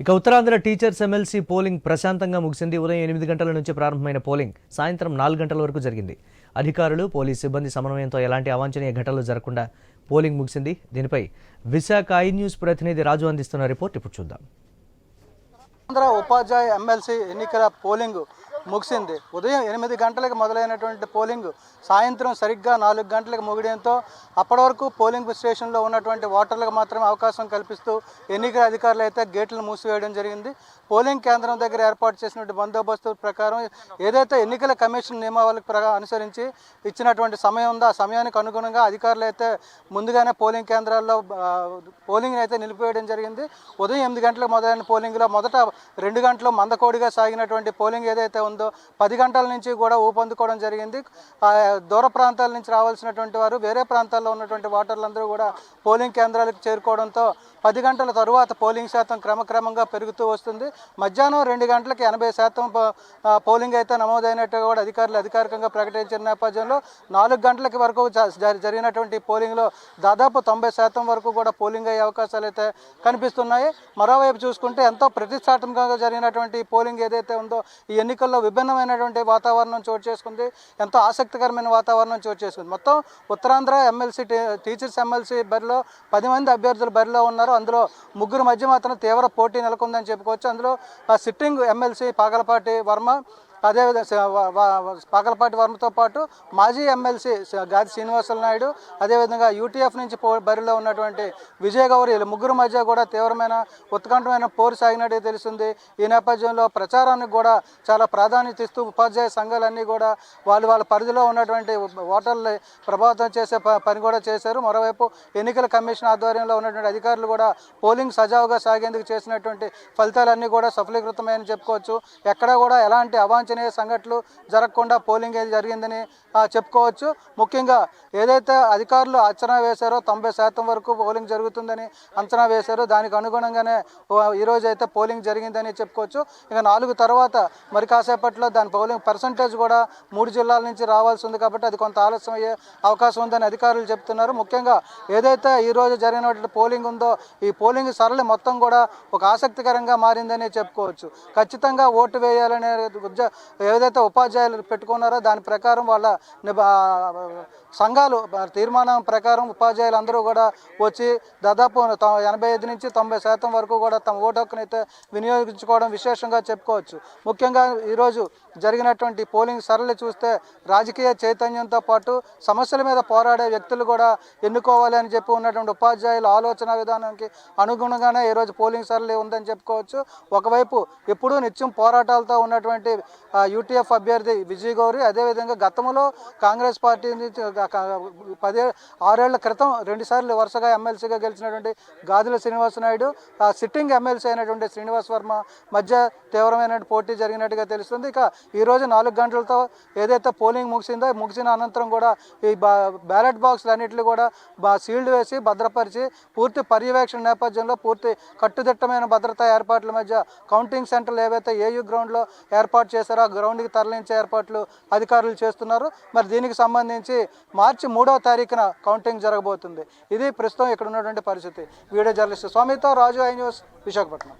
ఇక Uttarandhra teachers MLC polling ప్రశాంతంగా ముగిసింది. ఉదయం 8 గంటల నుంచి ప్రారంభమైన పోలింగ్ సాయంత్రం 4 గంటల వరకు జరిగింది. అధికారులు, పోలీసు సిబ్బంది సమన్వయంతో ఎలాంటి అవాంఛనీయ ఘటనలు జరగకుండా పోలింగ్ ముగిసింది. దీనిపై విశాఖ ఐ న్యూస్ ప్రతినిధి రాజు అందిస్తున్న రిపోర్ట్ ఇప్పుడు చూద్దాం. ఆంధ్ర ఉపాధ్యాయ ఎమ్మెల్సీ ఎన్నికల పోలింగ్ ముగిసింది. ఉదయం 8 గంటలకు మొదలైనటువంటి పోలింగ్ సాయంత్రం సరిగ్గా 4 గంటలకు ముగియడంతో అప్పటి వరకు పోలింగ్ స్టేషన్లో ఉన్నటువంటి ఓటర్లకు మాత్రమే అవకాశం కల్పిస్తూ ఎన్నికల అధికారులు అయితే గేట్లను మూసివేయడం జరిగింది. పోలింగ్ కేంద్రం దగ్గర ఏర్పాటు చేసినటువంటి బందోబస్తు ప్రకారం ఏదైతే ఎన్నికల కమిషన్ నియమావళికి అనుసరించి ఇచ్చినటువంటి సమయం ఉందో ఆ సమయానికి అనుగుణంగా అధికారులు అయితే ముందుగానే పోలింగ్ కేంద్రాల్లో పోలింగ్ని అయితే నిలిపివేయడం జరిగింది. ఉదయం 8 గంటలకు మొదలైన పోలింగ్లో మొదట 2 గంటలు మందకోడిగా సాగినటువంటి పోలింగ్ ఏదైతే ఉందో 10 గంటల నుంచి కూడా ఊపందుకోవడం జరిగింది. దూర ప్రాంతాల నుంచి రావాల్సినటువంటి వారు వేరే ప్రాంతాల్లో ఉన్నటువంటి ఓటర్లందరూ కూడా పోలింగ్ కేంద్రాలకు చేరుకోవడంతో 10 గంటల తరువాత పోలింగ్ శాతం క్రమక్రమంగా పెరుగుతూ వస్తుంది. మధ్యాహ్నం 2 గంటలకి 80% పోలింగ్ అయితే నమోదైనట్టుగా కూడా అధికారులు అధికారికంగా ప్రకటించిన నేపథ్యంలో 4 గంటలకి వరకు జరిగినటువంటి పోలింగ్లో దాదాపు 90% వరకు కూడా పోలింగ్ అయ్యే అవకాశాలు అయితే కనిపిస్తున్నాయి. మరోవైపు చూసుకుంటే ఎంతో ప్రతిష్టాత్మకంగా జరిగినటువంటి పోలింగ్ ఏదైతే ఉందో ఈ ఎన్నికల్లో విభిన్నమైనటువంటి వాతావరణం చోటు చేసుకుంది. ఎంతో ఆసక్తికరమైన వాతావరణం చోటు చేసుకుంది. మొత్తం ఉత్తరాంధ్ర ఎమ్మెల్సీ టీచర్స్ ఎమ్మెల్సీ బరిలో 10 మంది అభ్యర్థులు బరిలో ఉన్నారు. అందులో 3 మధ్య మాత్రం తీవ్ర పోటీ నెలకొందని చెప్పుకోవచ్చు. అందులో సిట్టింగ్ ఎమ్మెల్సీ పాగలపాటి వర్మ, అదేవిధంగా పాగలపాటి వర్మతో పాటు మాజీ ఎమ్మెల్సీ గాది శ్రీనివాసులు నాయుడు, అదేవిధంగా యూటీఎఫ్ నుంచి బరిలో ఉన్నటువంటి విజయ్ గౌరి, 3 మధ్య కూడా తీవ్రమైన ఉత్కంఠమైన పోరు సాగినట్టు తెలుస్తుంది. ఈ నేపథ్యంలో ప్రచారానికి కూడా చాలా ప్రాధాన్యత ఇస్తూ ఉపాధ్యాయ సంఘాలన్నీ కూడా వాళ్ళ పరిధిలో ఉన్నటువంటి ఓటర్లు ప్రభావితం చేసే పని కూడా చేశారు. మరోవైపు ఎన్నికల కమిషన్ ఆధ్వర్యంలో ఉన్నటువంటి అధికారులు కూడా పోలింగ్ సజావుగా సాగేందుకు చేసినటువంటి ఫలితాలన్నీ కూడా సఫలీకృతమని చెప్పుకోవచ్చు. ఎక్కడా కూడా ఎలాంటి అవాంఛనీయ సంఘటనలు జరగకుండా పోలింగ్ జరిగిందని చెప్పుకోవచ్చు. ముఖ్యంగా ఏదైతే అధికారులు అంచనా వేశారో 90% వరకు పోలింగ్ జరుగుతుందని అంచనా వేశారో దానికి అనుగుణంగానే ఈరోజు అయితే పోలింగ్ జరిగిందని చెప్పుకోవచ్చు. ఇక 4 తర్వాత మరి కాసేపట్లో దాని పోలింగ్ పర్సంటేజ్ కూడా 3 జిల్లాల నుంచి రావాల్సి ఉంది కాబట్టి అది కొంత ఆలస్యం అయ్యే అవకాశం ఉందని అధికారులు చెప్తున్నారు. ముఖ్యంగా ఏదైతే ఈరోజు జరిగినటువంటి పోలింగ్ ఉందో ఈ పోలింగ్ సరళి మొత్తం కూడా ఒక ఆసక్తికరంగా మారిందని చెప్పుకోవచ్చు. ఖచ్చితంగా ఓటు వేయాలనే ఏదైతే ఉపాధ్యాయులు పెట్టుకున్నారో దాని ప్రకారం వాళ్ళ సంఘాలు తీర్మానం ప్రకారం ఉపాధ్యాయులు అందరూ కూడా వచ్చి దాదాపు 85 నుంచి 90% వరకు కూడా తమ ఓటు హక్కునైతే వినియోగించుకోవడం విశేషంగా చెప్పుకోవచ్చు. ముఖ్యంగా ఈరోజు జరిగినటువంటి పోలింగ్ సరళి చూస్తే రాజకీయ చైతన్యంతో పాటు సమస్యల మీద పోరాడే వ్యక్తులు కూడా ఎన్నుకోవాలి అని చెప్పి ఉన్నటువంటి ఉపాధ్యాయుల ఆలోచన విధానానికి అనుగుణంగానే ఈరోజు పోలింగ్ సరళి ఉందని చెప్పుకోవచ్చు. ఒకవైపు ఎప్పుడూ నిత్యం పోరాటాలతో ఉన్నటువంటి యూటీఎఫ్ అభ్యర్థి విజయ్ గౌరి, అదేవిధంగా గతంలో కాంగ్రెస్ పార్టీ నుంచి 6 ఏళ్ల క్రితం 2 సార్లు వరుసగా ఎమ్మెల్సీగా గెలిచినటువంటి గాదుల శ్రీనివాస నాయుడు, సిట్టింగ్ ఎమ్మెల్సీ అయినటువంటి శ్రీనివాస్ వర్మ మధ్య తీవ్రమైన పోటీ జరిగినట్టుగా తెలుస్తుంది. ఇక ఈరోజు 4 గంటలతో ఏదైతే పోలింగ్ ముగిసిన అనంతరం కూడా ఈ బ్యాలెట్ బాక్స్లు అన్నింటినీ కూడా సీల్డ్ వేసి భద్రపరిచి పూర్తి పర్యవేక్షణ నేపథ్యంలో పూర్తి కట్టుదిట్టమైన భద్రతా ఏర్పాట్ల మధ్య కౌంటింగ్ సెంటర్లు ఏవైతే ఏయూ గ్రౌండ్లో ఏర్పాటు చేశారో ఆ గ్రౌండ్కి తరలించే ఏర్పాట్లు అధికారులు చేస్తున్నారు. మరి దీనికి సంబంధించి మార్చి 3వ తారీఖున కౌంటింగ్ జరగబోతుంది. ఇది ప్రస్తుతం ఇక్కడ ఉన్నటువంటి పరిస్థితి. వీడియో జర్నలిస్ట్ స్వామితో రాజు, ఐ న్యూస్, విశాఖపట్నం.